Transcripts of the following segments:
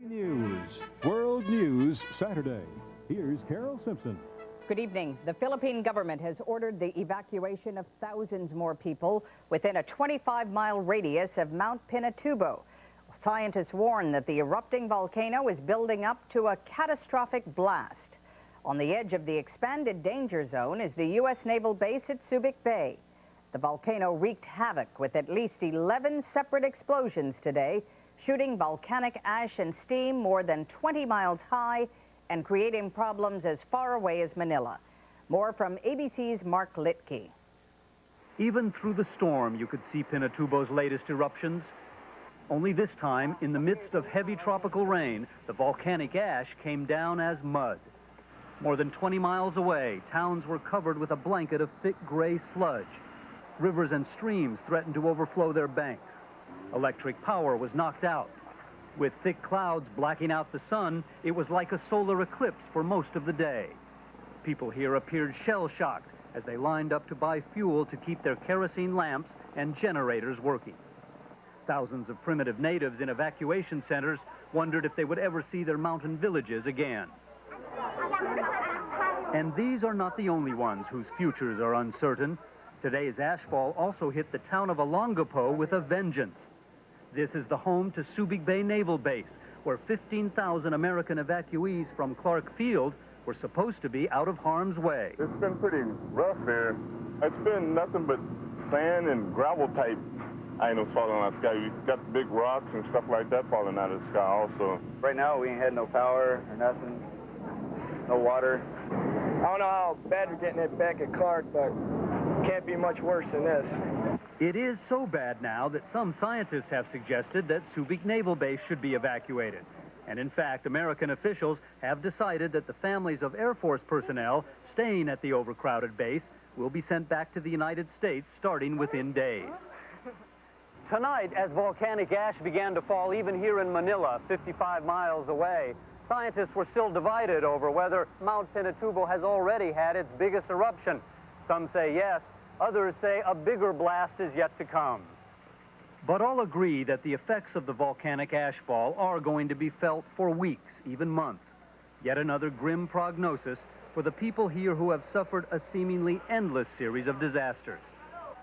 News, World News Saturday. Here's Carol Simpson. Good evening. The Philippine government has ordered the evacuation of thousands more people within a 25-mile radius of Mount Pinatubo. Scientists warn that the erupting volcano is building up to a catastrophic blast. On the edge of the expanded danger zone is the U.S. naval base at Subic Bay. The volcano wreaked havoc with at least 11 separate explosions today, shooting volcanic ash and steam more than 20 miles high and creating problems as far away as Manila. More from ABC's Mark Litke. Even through the storm, you could see Pinatubo's latest eruptions. Only this time, in the midst of heavy tropical rain, the volcanic ash came down as mud. More than 20 miles away, towns were covered with a blanket of thick gray sludge. Rivers and streams threatened to overflow their banks. Electric power was knocked out. With thick clouds blacking out the sun, it was like a solar eclipse for most of the day. People here appeared shell-shocked as they lined up to buy fuel to keep their kerosene lamps and generators working. Thousands of primitive natives in evacuation centers wondered if they would ever see their mountain villages again. And these are not the only ones whose futures are uncertain. Today's ashfall also hit the town of Olongapo with a vengeance. This is the home to Subic Bay Naval Base, where 15,000 American evacuees from Clark Field were supposed to be out of harm's way. It's been pretty rough here. It's been nothing but sand and gravel type items falling out of the sky. We've got big rocks and stuff like that falling out of the sky also. Right now we ain't had no power or nothing, no water. I don't know how bad we're getting it back at Clark, but can't be much worse than this. It is so bad now that some scientists have suggested that Subic Naval Base should be evacuated. And in fact, American officials have decided that the families of Air Force personnel staying at the overcrowded base will be sent back to the United States starting within days. Tonight, as volcanic ash began to fall even here in Manila, 55 miles away, scientists were still divided over whether Mount Pinatubo has already had its biggest eruption. Some say yes. Others say a bigger blast is yet to come. But all agree that the effects of the volcanic ashfall are going to be felt for weeks, even months. Yet another grim prognosis for the people here who have suffered a seemingly endless series of disasters.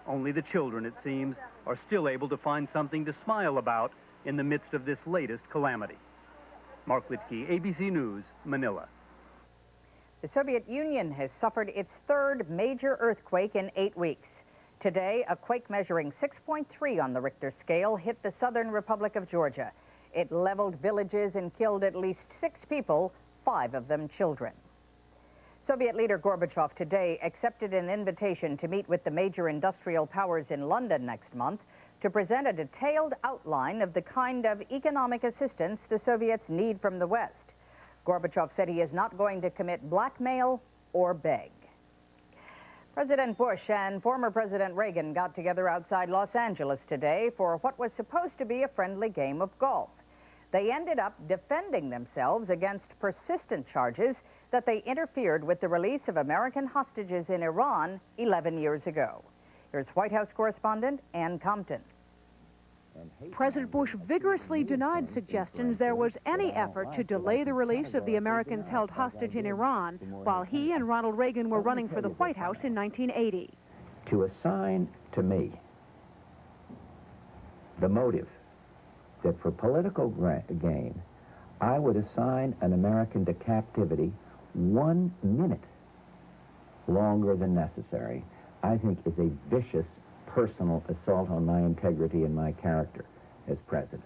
Only the children, it seems, are still able to find something to smile about in the midst of this latest calamity. Mark Litke, ABC News, Manila. The Soviet Union has suffered its third major earthquake in 8 weeks. Today, a quake measuring 6.3 on the Richter scale hit the southern Republic of Georgia. It leveled villages and killed at least 6 people, 5 of them children. Soviet leader Gorbachev today accepted an invitation to meet with the major industrial powers in London next month to present a detailed outline of the kind of economic assistance the Soviets need from the West. Gorbachev said he is not going to commit blackmail or beg. President Bush and former President Reagan got together outside Los Angeles today for what was supposed to be a friendly game of golf. They ended up defending themselves against persistent charges that they interfered with the release of American hostages in Iran 11 years ago. Here's White House correspondent Ann Compton. President Bush vigorously denied suggestions there was any effort to delay the release of the Americans held hostage in Iran while he and Ronald Reagan were running for the White House in 1980. To assign to me the motive that for political gain, I would assign an American to captivity 1 minute longer than necessary, I think is a vicious personal assault on my integrity and my character as president.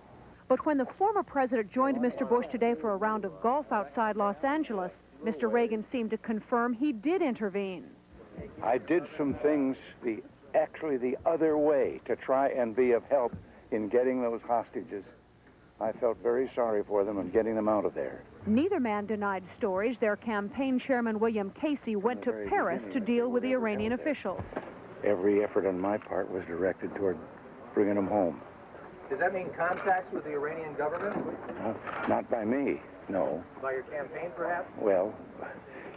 But when the former president joined Mr. Bush today for a round of golf outside Los Angeles, Mr. Reagan seemed to confirm he did intervene. I did some things actually the other way to try and be of help in getting those hostages. I felt very sorry for them and getting them out of there. Neither man denied stories. Their campaign chairman, William Casey, went to Paris to deal with the Iranian officials. Every effort on my part was directed toward bringing them home. Does that mean contacts with the Iranian government? Not by me, no. By your campaign, perhaps? Well,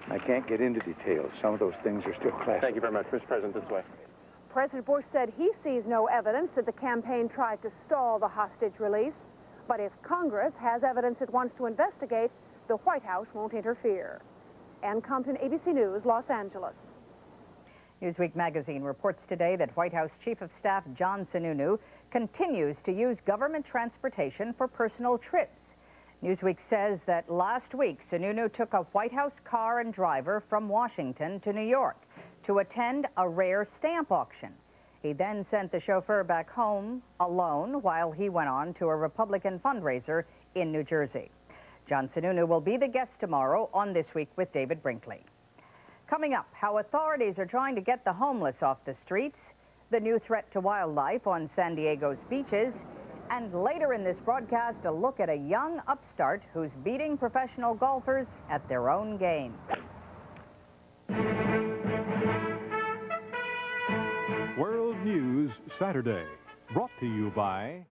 I can't get into details. Some of those things are still classified. Thank you very much. Mr. President, this way. President Bush said he sees no evidence that the campaign tried to stall the hostage release. But if Congress has evidence it wants to investigate, the White House won't interfere. Ann Compton, ABC News, Los Angeles. Newsweek magazine reports today that White House Chief of Staff John Sununu continues to use government transportation for personal trips. Newsweek says that last week, Sununu took a White House car and driver from Washington to New York to attend a rare stamp auction. He then sent the chauffeur back home alone while he went on to a Republican fundraiser in New Jersey. John Sununu will be the guest tomorrow on This Week with David Brinkley. Coming up, how authorities are trying to get the homeless off the streets, the new threat to wildlife on San Diego's beaches, and later in this broadcast, a look at a young upstart who's beating professional golfers at their own game. World News Saturday, brought to you by